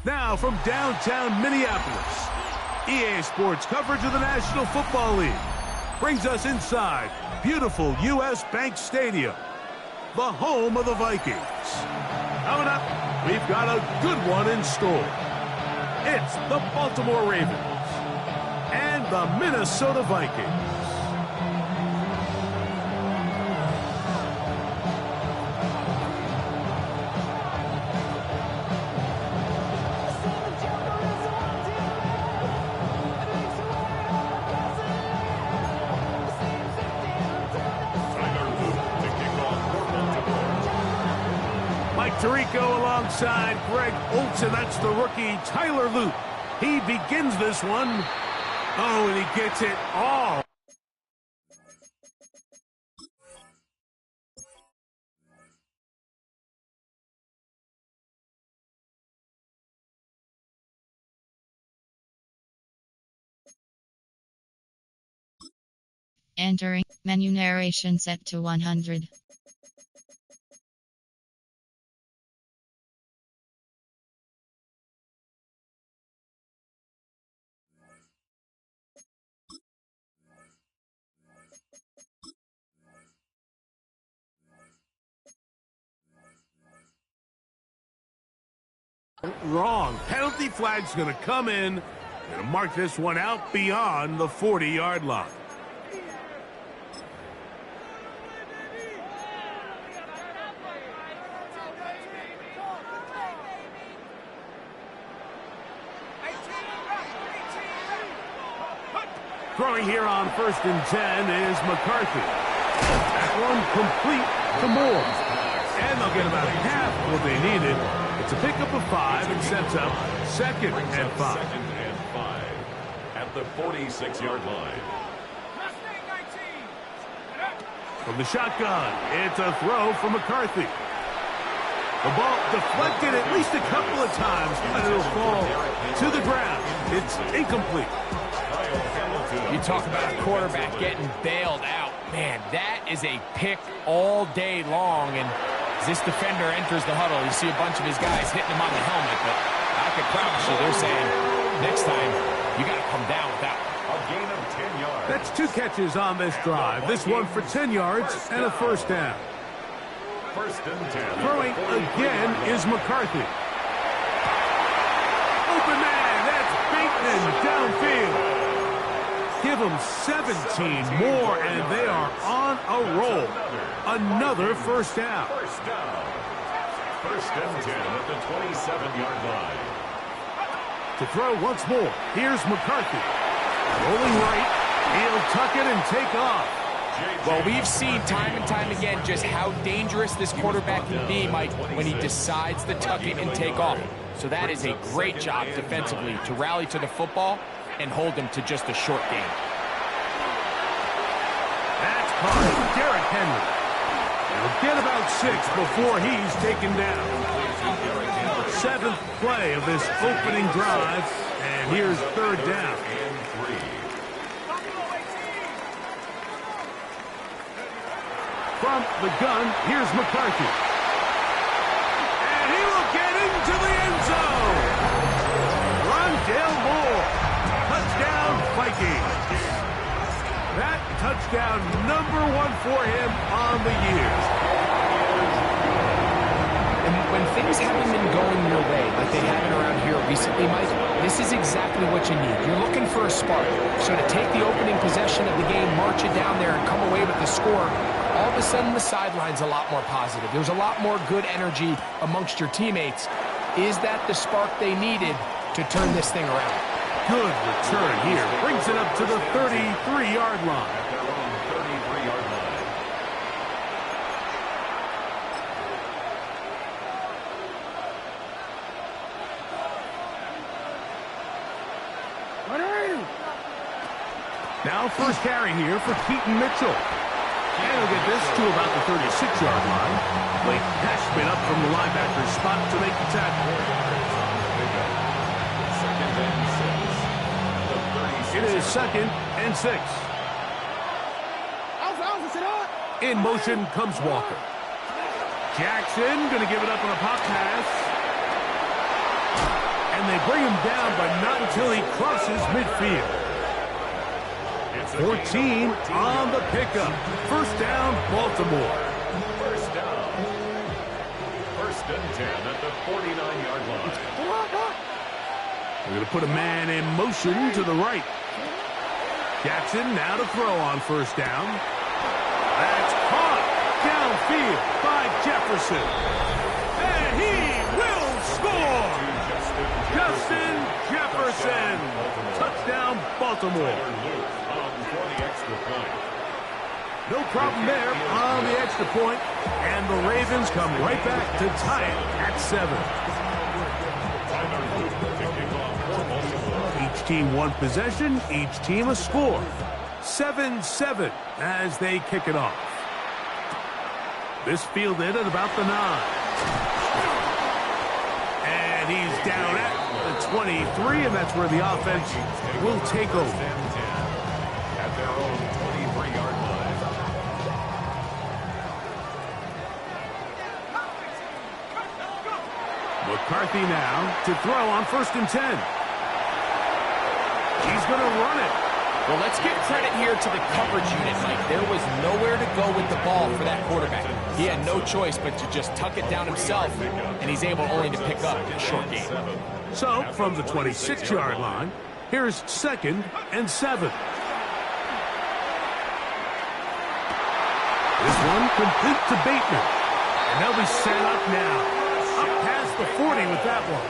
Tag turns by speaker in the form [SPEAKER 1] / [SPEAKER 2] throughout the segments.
[SPEAKER 1] Now from downtown Minneapolis, EA Sports coverage of the National Football League brings us inside beautiful U.S. Bank Stadium, the home of the Vikings. Coming up, we've got a good one in store. It's the Baltimore Ravens and the Minnesota Vikings. Tirico alongside Greg Olsen. That's the rookie Tyler Luke. He begins this one. Oh, and he gets it all.
[SPEAKER 2] Entering menu narration set to 100.
[SPEAKER 1] Wrong. Penalty flag's going to come in. Going to mark this one out beyond the 40-yard line. Throwing here on 1st and 10 is McCarthy. That one complete to Moore. And they'll get about half what they needed. It's a pickup of 5 and sets up 2nd and 5.
[SPEAKER 3] 2nd and 5 at the 46-yard line.
[SPEAKER 1] From the shotgun, it's a throw from McCarthy. The ball deflected at least a couple of times, and it'll fall to the ground. It's incomplete.
[SPEAKER 4] You talk about a quarterback getting bailed out. Man, that is a pick all day long, and as this defender enters the huddle, you see a bunch of his guys hitting him on the helmet, but I can promise you they're saying, next time, you got to come down with that one.
[SPEAKER 3] A gain of 10 yards.
[SPEAKER 1] That's 2 catches on this drive. This one for 10 yards and a first down.
[SPEAKER 3] 1st and 10.
[SPEAKER 1] Throwing again is McCarthy. Open man, that's Bateman downfield. Give them 17 more, and they are on a roll. Another first down.
[SPEAKER 3] 1st and 10 at the 27-yard line.
[SPEAKER 1] To throw once more, here's McCarthy. Rolling right, he'll tuck it and take off.
[SPEAKER 4] Well, we've seen time and time again just how dangerous this quarterback can be, Mike, when he decides to tuck it and take off. So that is a great job defensively to rally to the football and hold him to just a short game.
[SPEAKER 1] That's caught. Derrick Henry. He'll get about 6 before he's taken down. 7th play of this opening drive, and here's 3rd down. From the gun, here's McCarthy. And he will get into the end zone. Rondale Moore. Touchdown, Vikings. That touchdown #1 for him on the year.
[SPEAKER 4] And when things haven't been going your way like they haven't around here recently, Mike, this is exactly what you need. You're looking for a spark. So to take the opening possession of the game, march it down there, and come away with the score, all of a sudden the sideline's a lot more positive. There's a lot more good energy amongst your teammates. Is that the spark they needed to turn this thing around?
[SPEAKER 1] Good return here. Brings it up to the 33-yard line.
[SPEAKER 3] At their own 33-yard line.
[SPEAKER 1] Now first carry here for Keaton Mitchell. And he'll get this to about the 36-yard line. Blake Cashman up from the linebacker's spot to make the tackle.
[SPEAKER 3] 2nd and
[SPEAKER 1] It is 2nd and 6. In motion comes Walker. Jackson going to give it up on a pop pass. And they bring him down, but not until he crosses midfield. 14 on the pickup. First down, Baltimore.
[SPEAKER 3] First down. 1st and 10 at the 49-yard line.
[SPEAKER 1] We're going to put a man in motion to the right. Jackson now to throw on first down. That's caught downfield by Jefferson. And he will score! Justin Jefferson. Touchdown, Baltimore. No problem there on the extra point, and the Ravens come right back to tie it at 7. Each team one possession, each team a score. 7-7 as they kick it off. This fielded at about the 9. And he's down at the 23, and that's where the offense will take over.
[SPEAKER 3] At their own 23-yard line.
[SPEAKER 1] McCarthy now to throw on 1st and 10. He's going to run it.
[SPEAKER 4] Well, let's give credit here to the coverage unit, Mike. There was nowhere to go with the ball for that quarterback. He had no choice but to just tuck it down himself, and he's able only to pick up a short gain.
[SPEAKER 1] So, from the 26-yard line, here's 2nd and 7. This one complete to Bateman. And they'll be set up now. Up past the 40 with that one.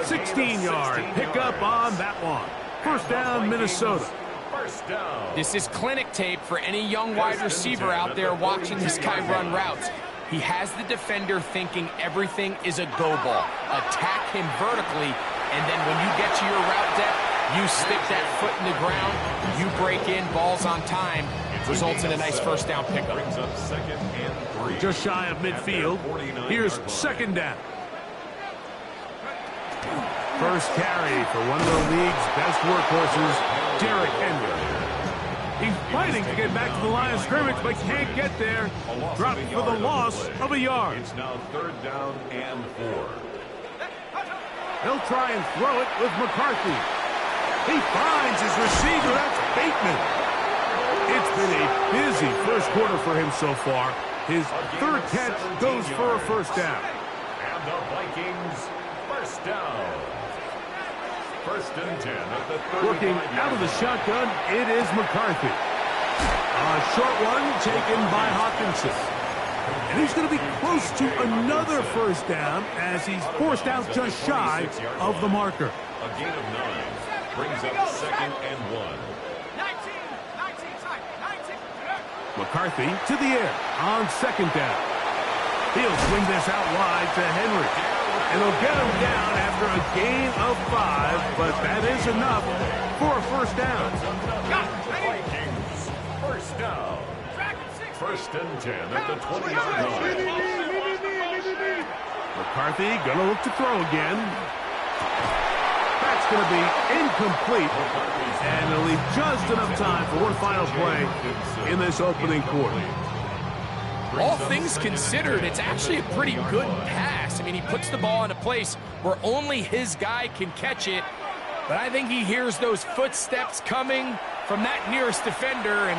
[SPEAKER 1] 16-yard pickup on that one. First down, Minnesota.
[SPEAKER 4] This is clinic tape for any young wide receiver out there watching this guy run routes. He has the defender thinking everything is a go ball. Attack him vertically, and then when you get to your route depth, you stick that foot in the ground, you break in, balls on time, results in a nice first down pickup.
[SPEAKER 1] Just shy of midfield. Here's 2nd down. First carry for one of the league's best workhorses, Derrick Henry. He's fighting to get back to the line of scrimmage, but can't get there. Dropped for the loss of a yard.
[SPEAKER 3] It's now 3rd down and 4.
[SPEAKER 1] He'll try and throw it with McCarthy. He finds his receiver. That's Bateman. It's been a busy first quarter for him so far. His 3rd catch goes for a first down.
[SPEAKER 3] And the Vikings, first down. 1st and 10 at the 35.
[SPEAKER 1] Working out of the shotgun, it is McCarthy. A short one taken by Hawkinson. And he's going to be close to another first down as he's forced out just shy of the marker.
[SPEAKER 3] A gain of 9 brings up 2nd and 1.
[SPEAKER 1] McCarthy to the air on 2nd down. He'll swing this out wide to Henry. And he'll get him down after a gain of 5, but that is enough for a first down.
[SPEAKER 3] Vikings, first down. 1st and 10 at the 20-yard line.
[SPEAKER 1] McCarthy gonna look to throw again. That's gonna be incomplete, and it'll leave just enough time for one final play in this opening quarter.
[SPEAKER 4] All things considered, it's actually a pretty good pass. I mean, he puts the ball in a place where only his guy can catch it. But I think he hears those footsteps coming from that nearest defender, and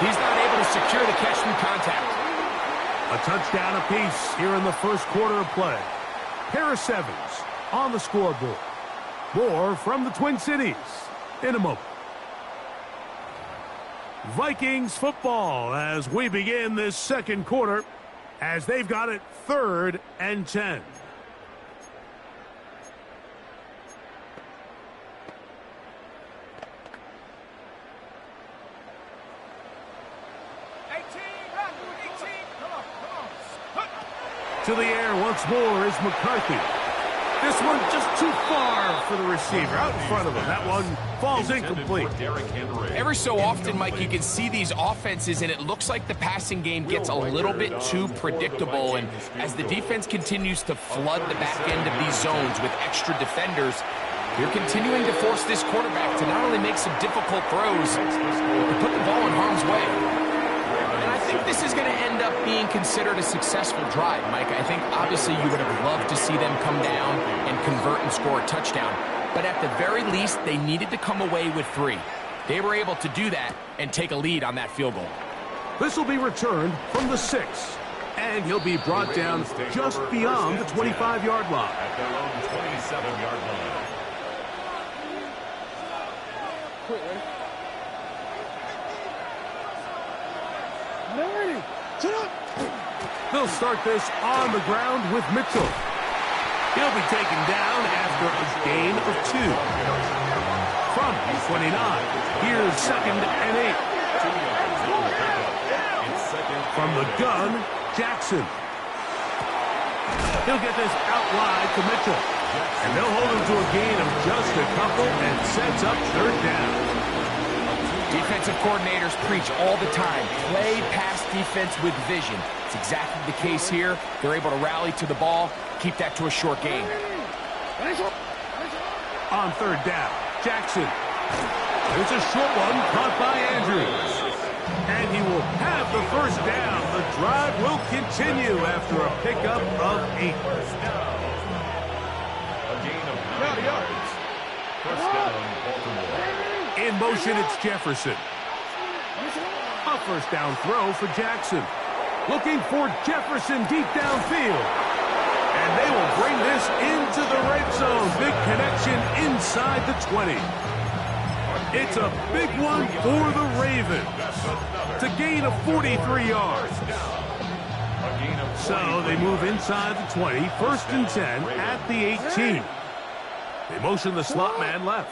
[SPEAKER 4] he's not able to secure the catch through contact.
[SPEAKER 1] A touchdown apiece here in the first quarter of play. Pair of 7s on the scoreboard. More from the Twin Cities in a moment. Vikings football as we begin this second quarter as they've got it 3rd and 10. To the air once more is McCarthy. This one just too far for the receiver. Out in front of him. That one falls incomplete.
[SPEAKER 4] Every so often, Mike, you can see these offenses, and it looks like the passing game gets a little bit too predictable. And as the defense continues to flood the back end of these zones with extra defenders, You're continuing to force this quarterback to not only make some difficult throws, but to put the ball in harm's way. And I think this is going to end up being considered a successful drive, Mike. I think obviously you would have loved to see them come down and convert and score a touchdown. But at the very least, they needed to come away with 3. They were able to do that and take a lead on that field goal.
[SPEAKER 1] This will be returned from the 6. And he'll be brought down just beyond the 25-yard line.
[SPEAKER 3] At their own 27-yard line.
[SPEAKER 1] They'll start this on the ground with Mitchell. He'll be taken down after a gain of 2. From 29, here's 2nd and 8. From the gun, Jackson. He'll get this out wide to Mitchell. And they'll hold him to a gain of just a couple and sets up 3rd down.
[SPEAKER 4] Defensive coordinators preach all the time, play pass defense with vision. It's exactly the case here. They're able to rally to the ball, keep that to a short gain.
[SPEAKER 1] On 3rd down, Jackson. There's a short one caught by Andrews. And he will have the 1st down. The drive will continue after a pickup of 8.
[SPEAKER 3] A gain of 9 yards. 1st down, Baltimore.
[SPEAKER 1] In motion, it's Jefferson. A 1st down throw for Jackson. Looking for Jefferson deep downfield. And they will bring this into the red zone. Big connection inside the 20. It's a big one for the Ravens. It's a gain of 43 yards. So they move inside the 20. 1st and 10 at the 18. They motion the slot man left.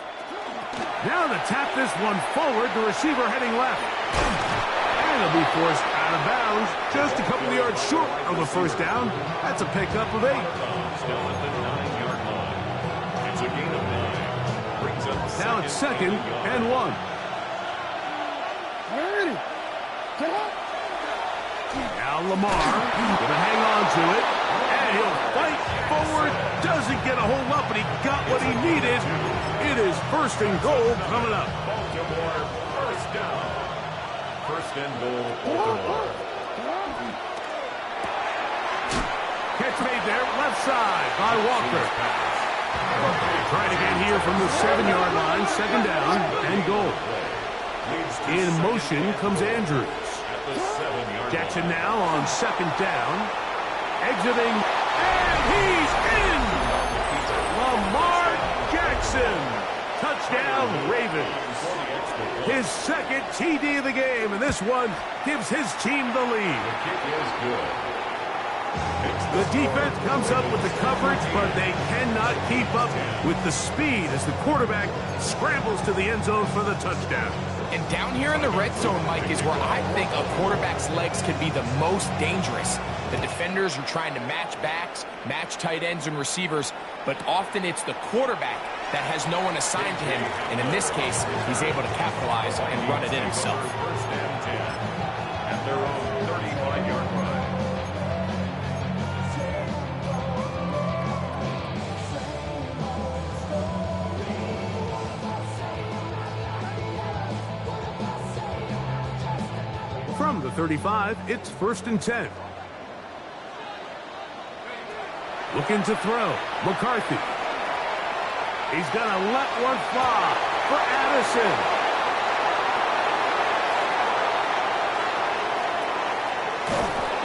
[SPEAKER 1] Now to tap this one forward, the receiver heading left. And he'll be forced out of bounds, just a couple of yards short of the 1st down. That's a pickup of 8.
[SPEAKER 3] Still at the 9-yard line. It's a gain of 9. Brings up
[SPEAKER 1] Now it's 2nd and 1. Now Lamar gonna hang on to it, and he'll fight forward. Doesn't get a hold up, but he got what he needed. It is 1st and goal coming up.
[SPEAKER 3] Baltimore, 1st down. 1st and goal, Baltimore.
[SPEAKER 1] Catch made there, left side by Walker. Trying again here from the 7-yard line, 2nd down and goal. In motion comes Andrews. Jackson now on 2nd down. Exiting, and he's in! Lamar Jackson. Touchdown, Ravens. His 2nd TD of the game, and this one gives his team the lead.
[SPEAKER 3] The kick is good.
[SPEAKER 1] The defense comes up with the coverage, but they cannot keep up with the speed as the quarterback scrambles to the end zone for the touchdown.
[SPEAKER 4] And down here in the red zone, Mike, is where I think a quarterback's legs can be the most dangerous. The defenders are trying to match backs, match tight ends and receivers, but often it's the quarterback that has no one assigned to him. And in this case, he's able to capitalize and run it in himself.
[SPEAKER 3] 1st and 10. At their own 35-yard line.
[SPEAKER 1] From the 35, it's 1st and 10. Looking to throw. McCarthy. He's going to let one fly for Addison.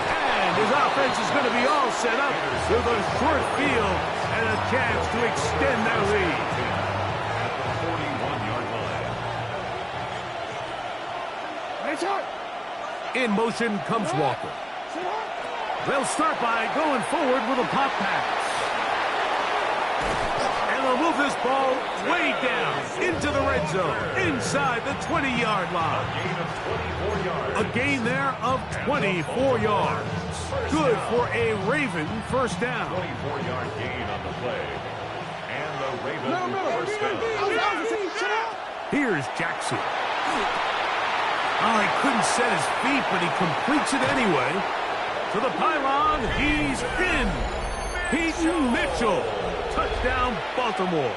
[SPEAKER 1] And his offense is going to be all set up with a short field and a chance to extend their lead.
[SPEAKER 3] At the 41-yard line.
[SPEAKER 1] In motion comes Walker. They'll start by going forward with a pop pass. And they'll move this ball way down into the red zone, inside the 20-yard line.
[SPEAKER 3] Gain of 24 yards.
[SPEAKER 1] A gain there of 24 yards. Good for a Raven 1st down.
[SPEAKER 3] 24-yard gain on the play. And the Ravens 1st down.
[SPEAKER 1] Here's Jackson. Oh, he couldn't set his feet, but he completes it anyway. To the pylon, he's in. Peyton Mitchell. Touchdown, Baltimore.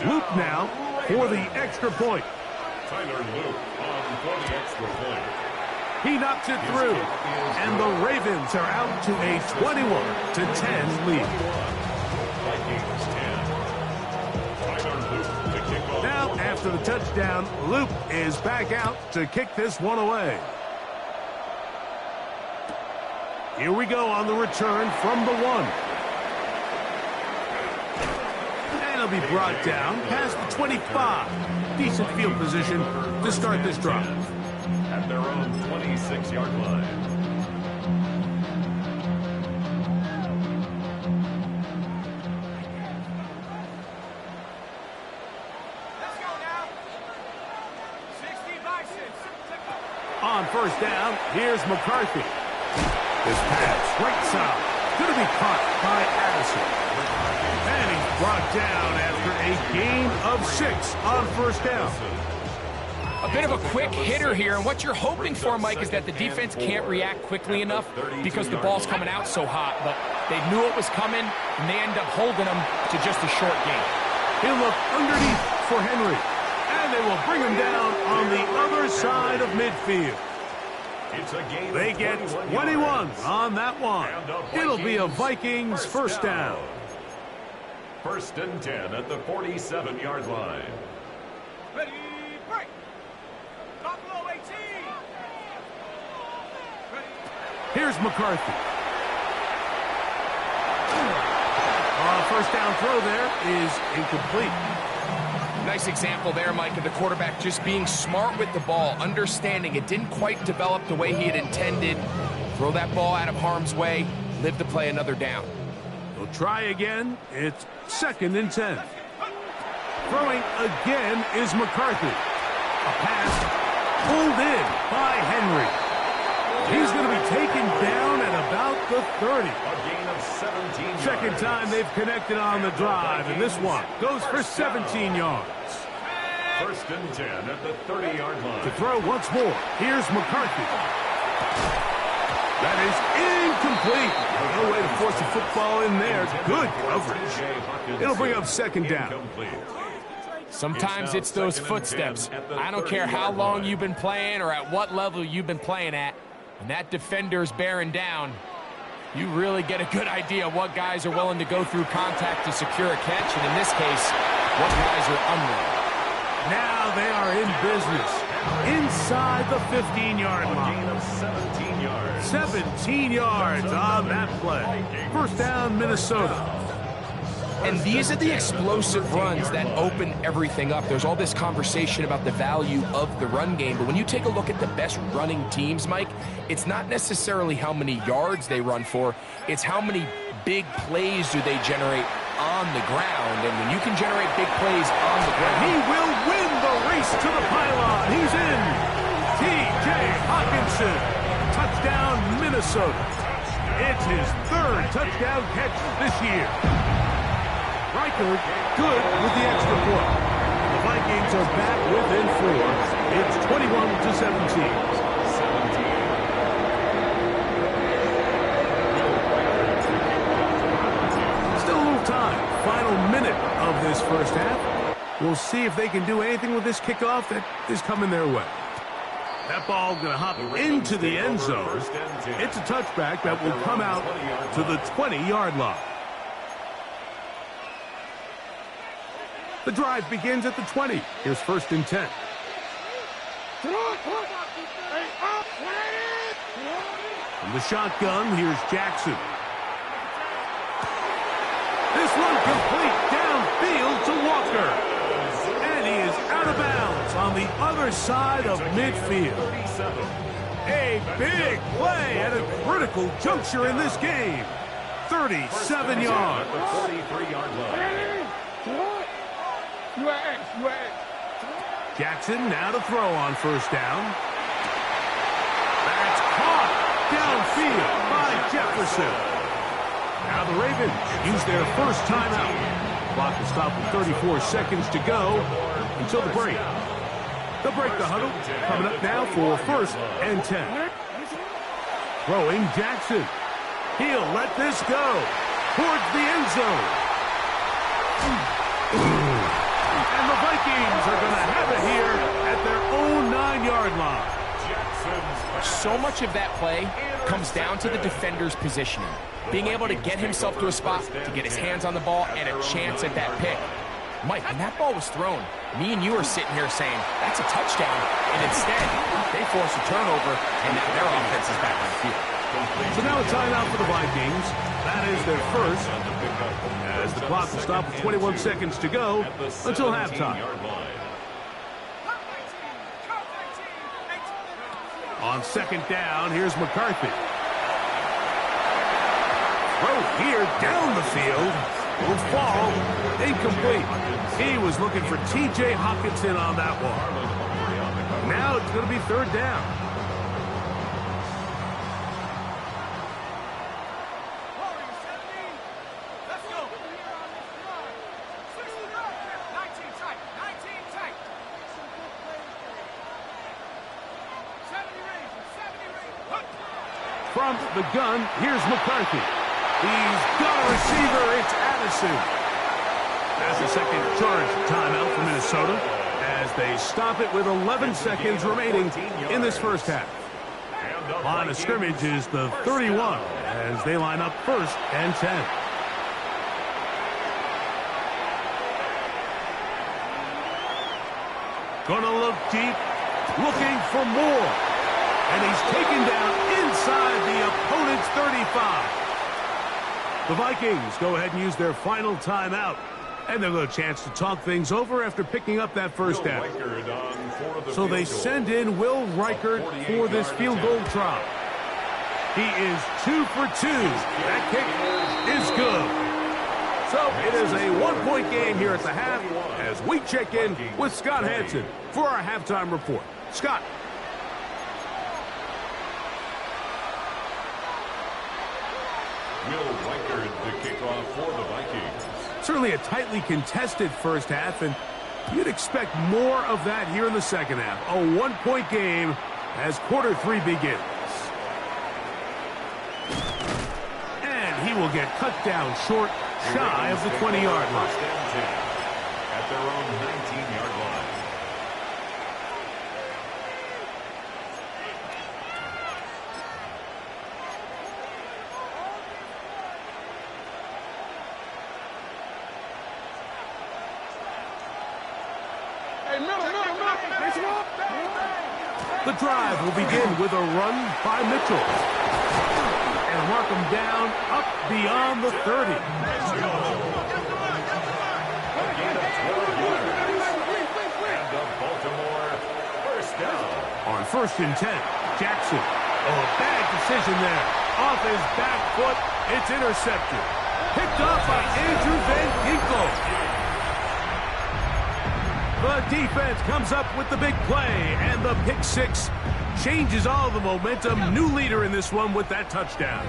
[SPEAKER 1] Luke now for the extra point.
[SPEAKER 3] Tyler Luke on for the extra point.
[SPEAKER 1] He knocks it through, and the Ravens are out to a 21-10 lead.
[SPEAKER 3] Vikings 10. Tyler Luke to kick off.
[SPEAKER 1] Now, after the touchdown, Luke is back out to kick this one away. Here we go on the return from the 1. And he'll be brought down past the 25. Decent field position to start this drive.
[SPEAKER 3] At their own 26-yard line.
[SPEAKER 5] Let's go now. 60 Bisons.
[SPEAKER 1] On first down, here's McCarthy. His pass, right side, going to be caught by Addison. And he's brought down after a gain of 6 on first down.
[SPEAKER 4] A bit of a quick hitter here, and what you're hoping for, Mike, is that the defense can't react quickly enough because the ball's coming out so hot, but they knew it was coming, and they end up holding them to just a short gain.
[SPEAKER 1] He'll look underneath for Henry, and they will bring him down on the other side of midfield. They get 21 on that one. It'll be a Vikings first down.
[SPEAKER 3] First and 10 at the 47-yard line.
[SPEAKER 5] Ready, break. Buffalo 18. Ready.
[SPEAKER 1] Here's McCarthy. First down throw there is incomplete.
[SPEAKER 4] Nice example there, Mike, of the quarterback just being smart with the ball, understanding it didn't quite develop the way he had intended. Throw that ball out of harm's way, live to play another down.
[SPEAKER 1] They'll try again. It's 2nd and 10. Throwing again is McCarthy. A pass pulled in by Henry. He's going to be taken down at about the 30.
[SPEAKER 3] A gain of 17 yards.
[SPEAKER 1] Second time they've connected on the drive, and this one goes for 17 yards.
[SPEAKER 3] First and 10 at the 30-yard line.
[SPEAKER 1] To throw once more, here's McCarthy. That is incomplete. No way to force a football in there. Good coverage. It'll bring up 2nd down.
[SPEAKER 4] Sometimes it's those footsteps. I don't care how long you've been playing or at what level you've been playing at. When that defender's bearing down, you really get a good idea of what guys are willing to go through contact to secure a catch, and in this case, what guys are unwilling.
[SPEAKER 1] Now they are in business inside the 15-yard line.
[SPEAKER 3] Gain of 17 yards.
[SPEAKER 1] 17 yards on that play. First down, Minnesota.
[SPEAKER 4] And these are the explosive runs that open everything up. There's all this conversation about the value of the run game, but when you take a look at the best running teams, Mike, it's not necessarily how many yards they run for, it's how many big plays do they generate on the ground. And when you can generate big plays on the ground,
[SPEAKER 1] He will win the race to the pylon. He's in. T.J. Hawkinson. Touchdown, Minnesota. It's his 3rd touchdown catch this year. Riker good with the extra point. The Vikings are back within 4. It's 21-17. Still a little time. Final minute of this first half. We'll see if they can do anything with this kickoff that is coming their way. That ball going to hop into the end zone. It's a touchback that will come out to the 20-yard line. The drive begins at the 20. Here's 1st and 10. From the shotgun, here's Jackson. This one complete downfield to Walker. And he is out of bounds on the other side of midfield. A big play at a critical juncture in this game. 37 yards.
[SPEAKER 3] 43-yard line.
[SPEAKER 1] Jackson now to throw on first down. That's caught downfield by Jefferson. Now the Ravens use their first timeout. Clock will stop with 34 seconds to go until the break. They'll break the huddle. Coming up now for 1st and 10. Throwing Jackson. He'll let this go. towards the end zone. And the Vikings are going to have it here at their own 9-yard line.
[SPEAKER 4] So much of that play comes down to the defender's positioning. Being able to get himself to a spot, to get his hands on the ball, and a chance at that pick. Mike, when that ball was thrown, me and you are sitting here saying, that's a touchdown. And instead, they force a turnover, and now their offense is back on the field.
[SPEAKER 1] So now a timeout for the Vikings. That is their first, as the clock will stop with 21 seconds to go until halftime. On second down, here's McCarthy. Throw here down the field. Will fall. Incomplete. He was looking for T.J. Hockenson on that one. Now it's going to be third down.
[SPEAKER 5] Let's go. 19 tight. 19 tight. 70 Ravens.
[SPEAKER 1] From the gun, here's McCarthy. He's got a receiver. It's Addison. That's a second charge timeout for Minnesota as they stop it with 11 seconds remaining in this first half. Line of scrimmage is the 31 as they line up first and 10. Gonna look deep, looking for more. And he's taken down inside the opponent's 35. The Vikings go ahead and use their final timeout. And they'll get a chance to talk things over after picking up that first down. So they send in Will Reichert for this field goal try. He is 2 for 2. That kick is good. So it is a one-point game here at the half as we check in with Scott Hansen for our halftime report. Scott.
[SPEAKER 3] Will Reichert, the kickoff for the Vikings.
[SPEAKER 1] Certainly a tightly contested first half, and you'd expect more of that here in the second half. A one-point game as quarter 3 begins. And he will get cut down short, shy of the 20-yard line.
[SPEAKER 3] At their own 19-yard line.
[SPEAKER 1] The drive will begin with a run by Mitchell. And mark him down up beyond the 30.
[SPEAKER 3] And the Baltimore first down.
[SPEAKER 1] On first and 10, Jackson. Oh, a bad decision there. Off his back foot, it's intercepted. Picked off by Andrew Van Ginkel. The defense comes up with the big play, and the pick six changes all the momentum. New leader in this one with that touchdown.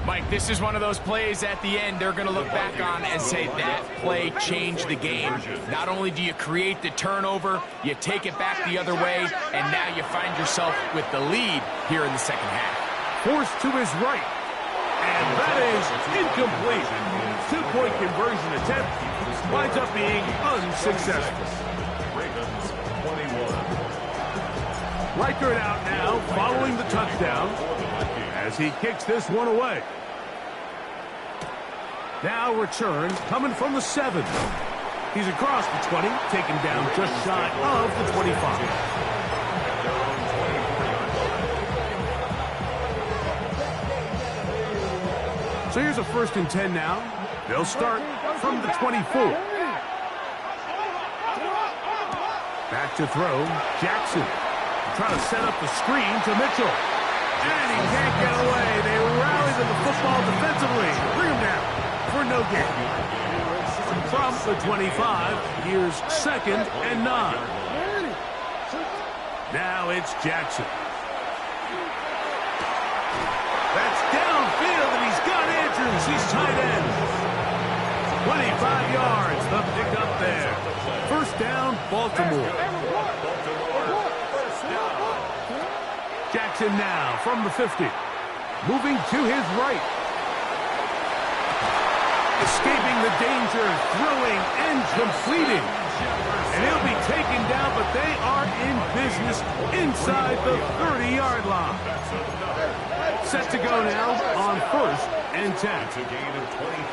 [SPEAKER 4] Mike, this is one of those plays at the end they're going to look back on and say that play changed the game. Not only do you create the turnover, you take it back the other way, and now you find yourself with the lead here in the second half.
[SPEAKER 1] Forced to his right, and that is incomplete. Two-point conversion attempt winds up being unsuccessful.
[SPEAKER 3] Ravens 21.
[SPEAKER 1] Reichert out now, following the touchdown, as he kicks this one away. Now return, coming from the 7. He's across the 20, taken down just shy of the 25. So here's a first and 10 now. They'll start from the 24. Back to throw, Jackson. Trying to set up the screen to Mitchell. And he can't get away. They rally to the football defensively. Bring him down for no gain. From the 25, here's second and 9. Now it's Jackson. That's downfield, and he's got Andrews. He's tight end. 25 yards, the pickup there. First down, Baltimore. Jackson now from the 50. Moving to his right. Escaping the danger, throwing and completing. And he'll be taken down, but they are in business inside the 30-yard line. Set to go now on 1st and 10.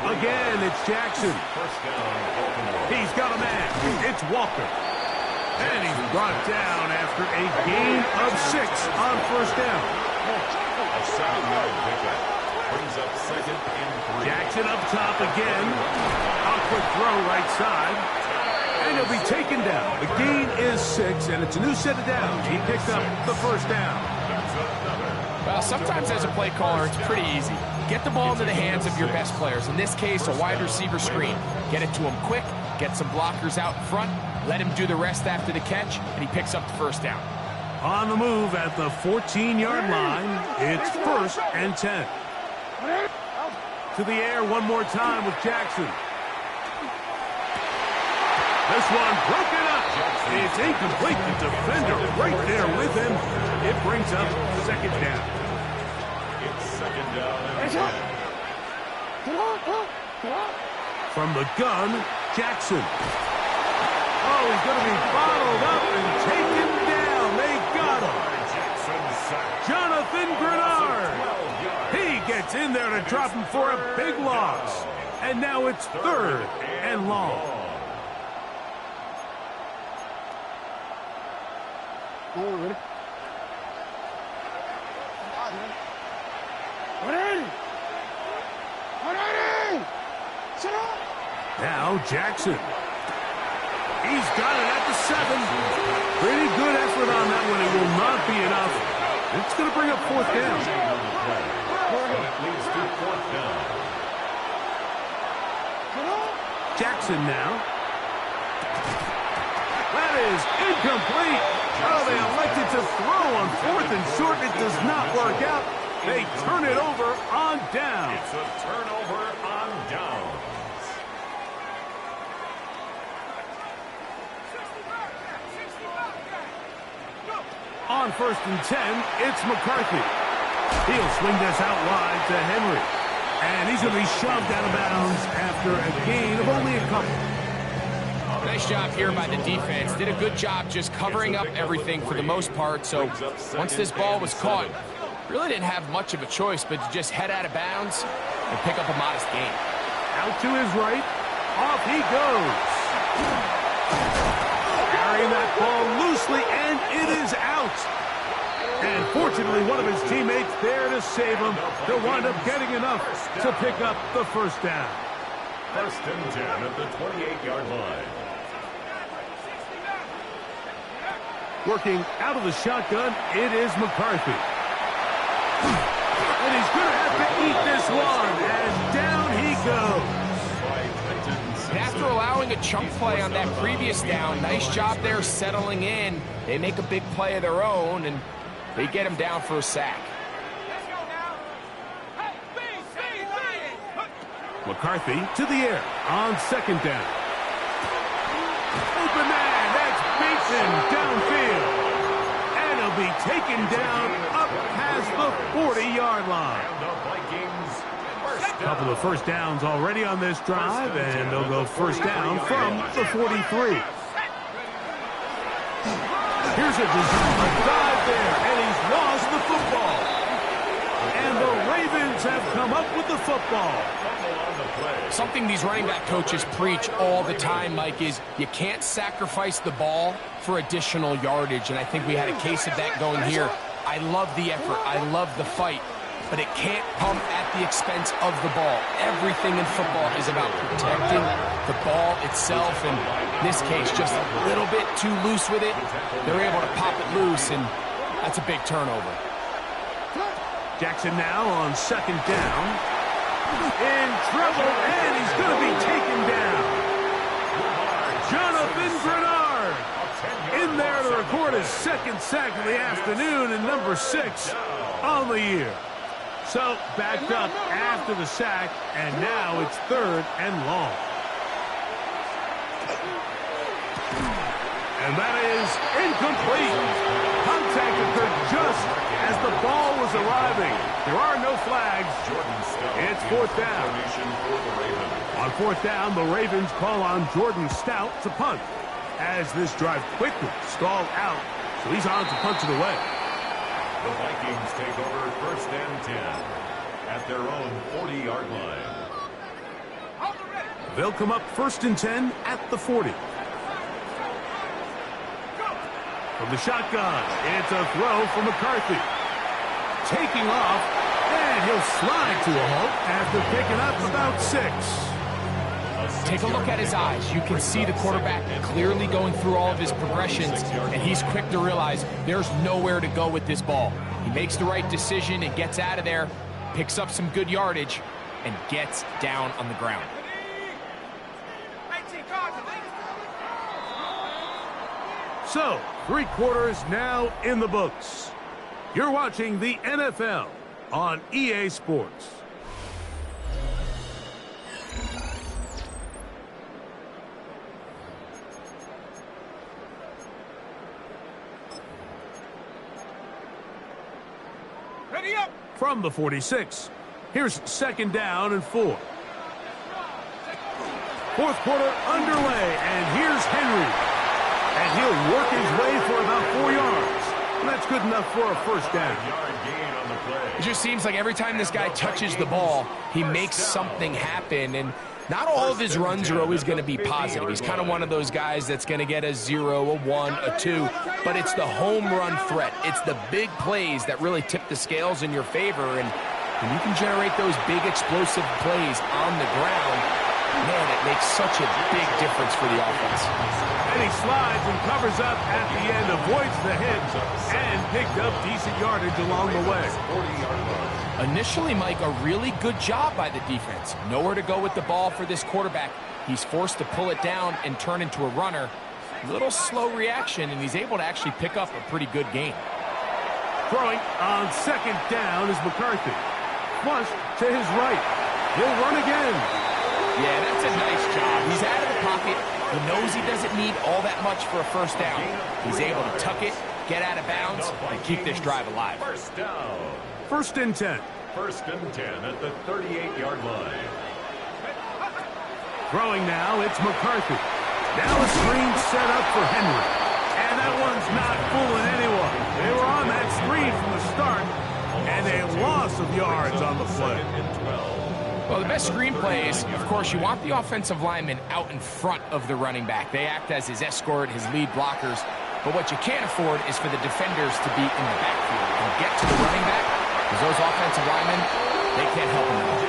[SPEAKER 1] Again, it's Jackson. He's got a man. It's Walker. And he's brought down after a gain of 6 on 1st down.
[SPEAKER 3] A 7-yard pickup. Brings up 2nd and 3.
[SPEAKER 1] Jackson up top again. A quick throw right side. And he'll be taken down. The gain is 6, and it's a new set of downs. He picked up the 1st down.
[SPEAKER 4] Well, sometimes as a play caller, it's pretty easy. Get the ball into the hands of your best players. In this case, a wide receiver screen. Get it to him quick, get some blockers out in front, let him do the rest after the catch, and he picks up the 1st down.
[SPEAKER 1] On the move at the 14-yard line, it's 1st and 10. To the air one more time with Jackson. This one broken up. It's incomplete. The defender right there with him. It brings up 2nd down.
[SPEAKER 3] It's 2nd down and 10.
[SPEAKER 1] From the gun, Jackson. Oh, he's going to be bottled up and taken down. They got him. Jonathan Grenard. He gets in there to drop him for a big loss. And now it's 3rd and long. Now Jackson. He's got it at the 7. Pretty good effort on that one. It will not be enough. It's going to bring up 4th down.
[SPEAKER 3] It leads to 4th down.
[SPEAKER 1] Jackson now. That is incomplete. Oh, they elected to throw on 4th and short. It does not work out. They turn it over on down.
[SPEAKER 3] It's a turnover on downs.
[SPEAKER 1] On 1st and 10, it's McCarthy. He'll swing this out wide to Henry. And he's going to be shoved out of bounds after a gain of only a couple.
[SPEAKER 4] Nice job here by the defense. Did a good job just covering up everything for the most part. So once this ball was caught, really didn't have much of a choice but to just head out of bounds and pick up a modest gain.
[SPEAKER 1] Out to his right. Off he goes. Carrying that ball loosely, and it is out. And fortunately, one of his teammates there to save him. They'll wind up getting enough to pick up the 1st down.
[SPEAKER 3] 1st and 10 at the 28-yard line.
[SPEAKER 1] Working out of the shotgun, it is McCarthy. And he's going to have to eat this one, and down he goes.
[SPEAKER 4] And after allowing a chunk play on that previous down, nice job there settling in. They make a big play of their own, and they get him down for a sack.
[SPEAKER 1] McCarthy to the air on 2nd down. Open man, that's Bateman downfield. And he'll be taken down up past the 40-yard line. A couple of 1st downs already on this drive, and they'll go 1st down from the 43. Here's a dive there, and he's lost the football. And the Ravens have come up with the football.
[SPEAKER 4] Something these running back coaches preach all the time, Mike, is you can't sacrifice the ball for additional yardage, and I think we had a case of that going here. I love the effort. I love the fight. But it can't come at the expense of the ball. Everything in football is about protecting the ball itself, and in this case, just a little bit too loose with it. They're able to pop it loose, and that's a big turnover.
[SPEAKER 1] Jackson now on 2nd down. In trouble, and he's going to be taken down. Jonathan Grenard in there to record his 2nd sack of the afternoon, and number 6 on the year. So backed up after the sack, and now it's 3rd and long. And that is incomplete. contact occurred just as the ball was arriving. There are no flags. It's fourth down. On fourth down, the Ravens call on Jordan Stout to punt, as this drive quickly stalled out, so he's on to punt it away.
[SPEAKER 3] The Vikings take over first and 10 at their own 40-yard line.
[SPEAKER 1] They'll come up first and 10 at the 40. From the shotgun, it's a throw from McCarthy. Taking off, and he'll slide to a halt after picking up about 6.
[SPEAKER 4] Take a look at his eyes. You can see the quarterback clearly going through all of his progressions, and he's quick to realize there's nowhere to go with this ball. He makes the right decision and gets out of there, picks up some good yardage, and gets down on the ground.
[SPEAKER 1] So, 3 quarters now in the books. You're watching the NFL on EA Sports.
[SPEAKER 5] Ready up.
[SPEAKER 1] From the 46, here's second down and 4. Fourth quarter underway, and here's Henry. And he'll work his way for about 4 yards. And that's good enough for a first down.
[SPEAKER 4] It just seems like every time this guy touches the ball, he makes something happen. And not all of his runs are always going to be positive. He's kind of one of those guys that's going to get a 0, a 1, a 2. But it's the home run threat. It's the big plays that really tip the scales in your favor. And when you can generate those big explosive plays on the ground, man, it makes such a big difference for the offense.
[SPEAKER 1] And he slides and covers up at the end, avoids the hit, and picked up decent yardage along the way.
[SPEAKER 4] Initially, Mike, a really good job by the defense. Nowhere to go with the ball for this quarterback. He's forced to pull it down and turn into a runner. Little slow reaction, and he's able to actually pick up a pretty good game.
[SPEAKER 1] Throwing on second down is McCarthy. Flush to his right. He'll run again.
[SPEAKER 4] Yeah, that's a nice job. He's out of the pocket. He knows he doesn't need all that much for a first down. He's able to tuck it, get out of bounds, and keep this drive alive.
[SPEAKER 3] First down.
[SPEAKER 1] First and 10.
[SPEAKER 3] First and 10 at the 38-yard line.
[SPEAKER 1] Throwing now, it's McCarthy. Now a screen set up for Henry. And that one's not fooling anyone. They were on that screen from the start, and a loss of yards on the play.
[SPEAKER 4] Well, the best screenplay is, of course, you want the offensive lineman out in front of the running back. They act as his escort, his lead blockers. But what you can't afford is for the defenders to be in the backfield and get to the running back, because those offensive linemen, they can't help him out.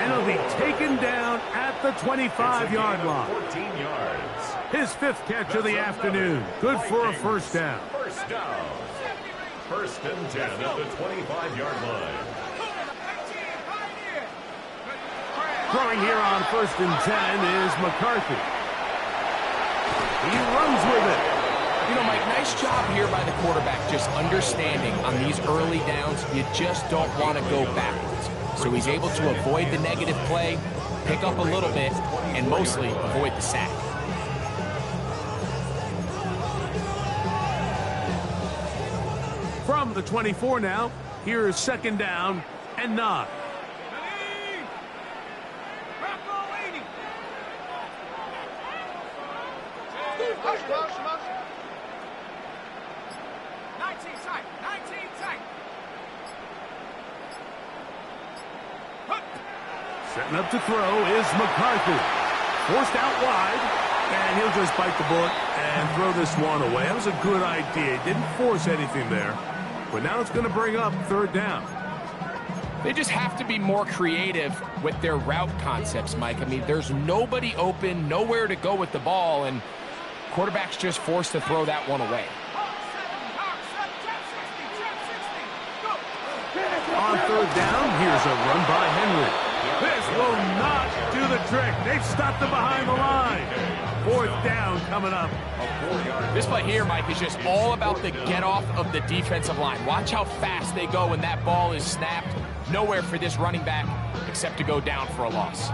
[SPEAKER 1] And he'll be taken down at the 25-yard line.
[SPEAKER 3] 14 yards.
[SPEAKER 1] His 5th catch of the afternoon. Good for a first down.
[SPEAKER 3] First down. First and 10 at the 25-yard line.
[SPEAKER 1] Throwing here on first and 10 is McCarthy. He runs with it.
[SPEAKER 4] You know, Mike, nice job here by the quarterback, just understanding on these early downs, you just don't want to go backwards. So he's able to avoid the negative play, pick up a little bit, and mostly avoid the sack.
[SPEAKER 1] From the 24 now, here's second down and 9. Setting up to throw is McCarthy. Forced out wide, and he'll just bite the bullet and throw this one away. That was a good idea. Didn't force anything there, but now it's going to bring up third down.
[SPEAKER 4] They just have to be more creative with their route concepts, Mike. I mean, there's nobody open, nowhere to go with the ball, and quarterback's just forced to throw that one away.
[SPEAKER 1] On third down, here's a run by Henry. This will not do the trick. They've stopped him behind the line. Fourth down coming up.
[SPEAKER 4] This play here, Mike, is just all about the get-off of the defensive line. Watch how fast they go when that ball is snapped. Nowhere for this running back except to go down for a loss.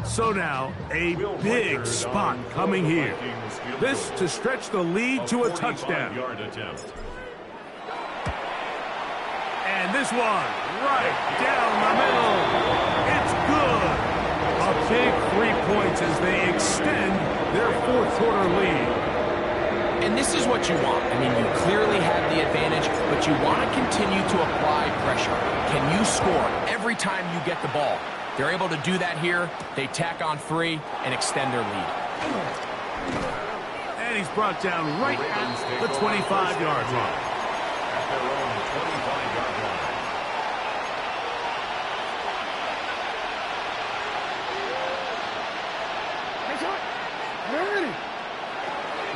[SPEAKER 1] So now, a big spot coming here. This to stretch the lead to a touchdown. And this one, right down the middle. It's good. A big 3 points as they extend their fourth quarter lead.
[SPEAKER 4] And this is what you want. I mean, you clearly have the advantage, but you want to continue to apply pressure. Can you score every time you get the ball? They're able to do that here. They tack on 3 and extend their lead.
[SPEAKER 1] And he's brought down right at the 25-yard line.
[SPEAKER 3] At their own 25-yard line.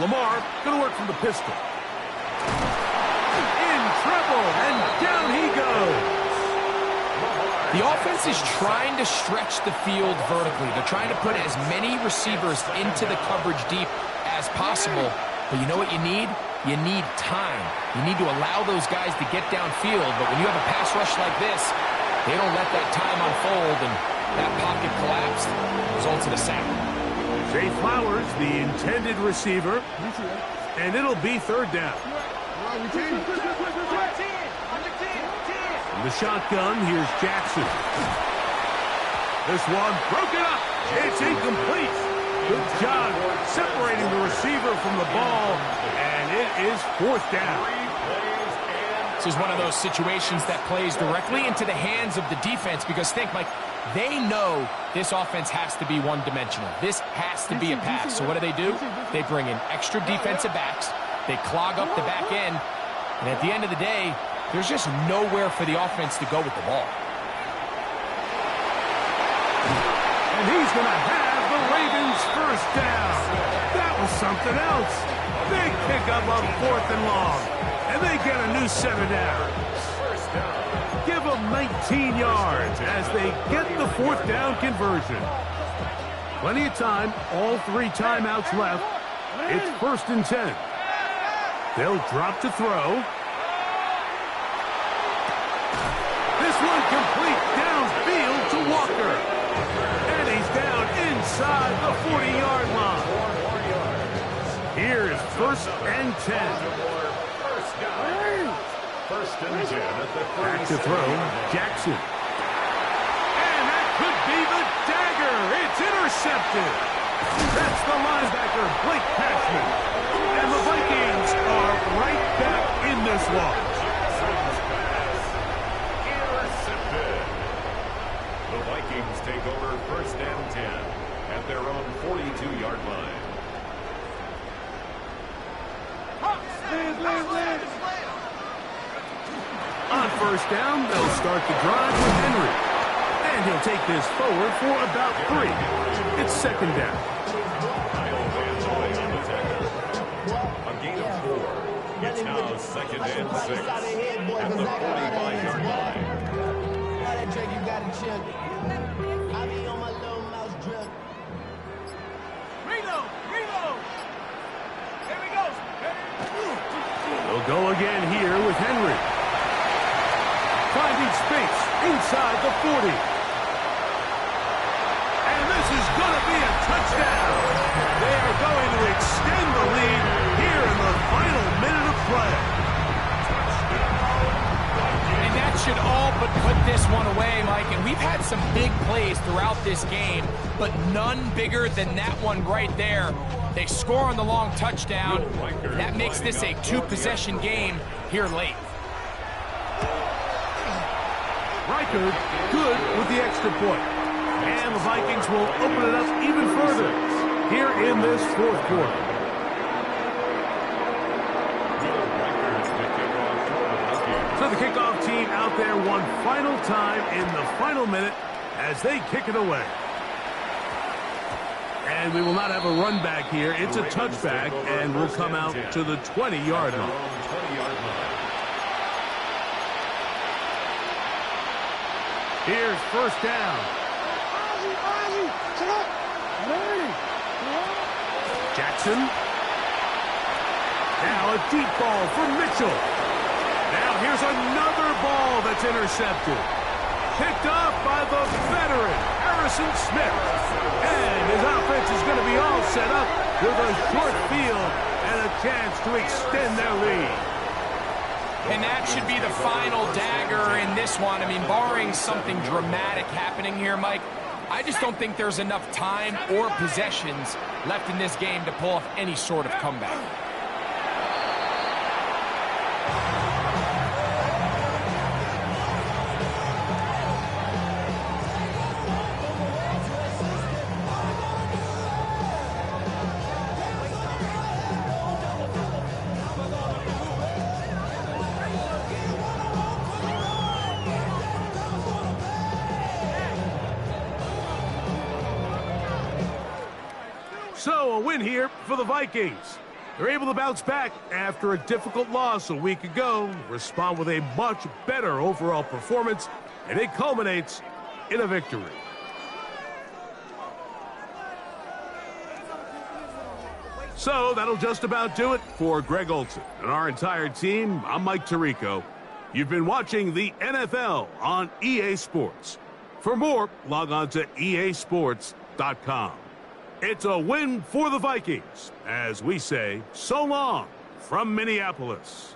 [SPEAKER 1] Lamar going to work from the pistol. In trouble, and down he goes.
[SPEAKER 4] The offense is trying to stretch the field vertically. They're trying to put as many receivers into the coverage deep as possible. But you know what you need? You need time. You need to allow those guys to get downfield. But when you have a pass rush like this, they don't let that time unfold, and that pocket collapsed results in a sack.
[SPEAKER 1] Zay Flowers, the intended receiver, and it'll be third down. From the shotgun, here's Jackson. This one broken up. It's incomplete. Good job separating the receiver from the ball, and it is fourth down.
[SPEAKER 4] This is one of those situations that plays directly into the hands of the defense because think, Mike, they know this offense has to be one-dimensional. This has to be a pass. So what do? They bring in extra defensive backs. They clog up the back end. And at the end of the day, there's just nowhere for the offense to go with the ball.
[SPEAKER 1] And he's going to have the Ravens first down. That was something else. Big pickup on fourth and long. And they get a new set of downs. Give them 19 yards as they get the fourth down conversion. Plenty of time, all 3 timeouts left. It's 1st and 10. They'll drop to throw. This one complete downfield to Walker. And he's down inside the 40-yard line. Here's 1st and 10.
[SPEAKER 3] First and 10 at the
[SPEAKER 1] Back to throw, Jackson. And that could be the dagger. It's intercepted. That's the linebacker, Blake Cashman. And the Vikings are right back in this one.
[SPEAKER 3] Intercepted. The Vikings take over 1st and 10 at their own 42-yard line.
[SPEAKER 1] On 1st down, they'll start the drive with Henry. And he'll take this forward for about 3. It's 2nd down.
[SPEAKER 3] Kyle Van Noy on the tackle. A gain of 4. It's now 2nd and 6 at the 45-yard line.
[SPEAKER 5] Reload! Reload! Here he goes!
[SPEAKER 1] They'll go again here with Henry. Finding space inside the 40. And this is going to be a touchdown. They are going to extend the lead here in the final minute of play.
[SPEAKER 4] And that should all but put this one away, Mike. And we've had some big plays throughout this game, but none bigger than that one right there. They score on the long touchdown. That makes this a 2-possession game here late.
[SPEAKER 1] Riker good with the extra point. And the Vikings will open it up even further here in this fourth quarter. So the kickoff team out there one final time in the final minute as they kick it away. And we will not have a run back here. It's a touchback, and we'll come out to the 20-yard line. Here's 1st down. Jackson. Now a deep ball for Mitchell. Now here's another ball that's intercepted. Picked off by the veteran, Harrison Smith. with a short field and a chance to extend their lead.
[SPEAKER 4] And that should be the final dagger in this one. I mean, barring something dramatic happening here, Mike, I just don't think there's enough time or possessions left in this game to pull off any sort of comeback.
[SPEAKER 1] So, a win here for the Vikings. They're able to bounce back after a difficult loss a week ago, respond with a much better overall performance, and it culminates in a victory. So, that'll just about do it for Greg Olson and our entire team. I'm Mike Tirico. You've been watching the NFL on EA Sports. For more, log on to easports.com. It's a win for the Vikings, as we say so long from Minneapolis.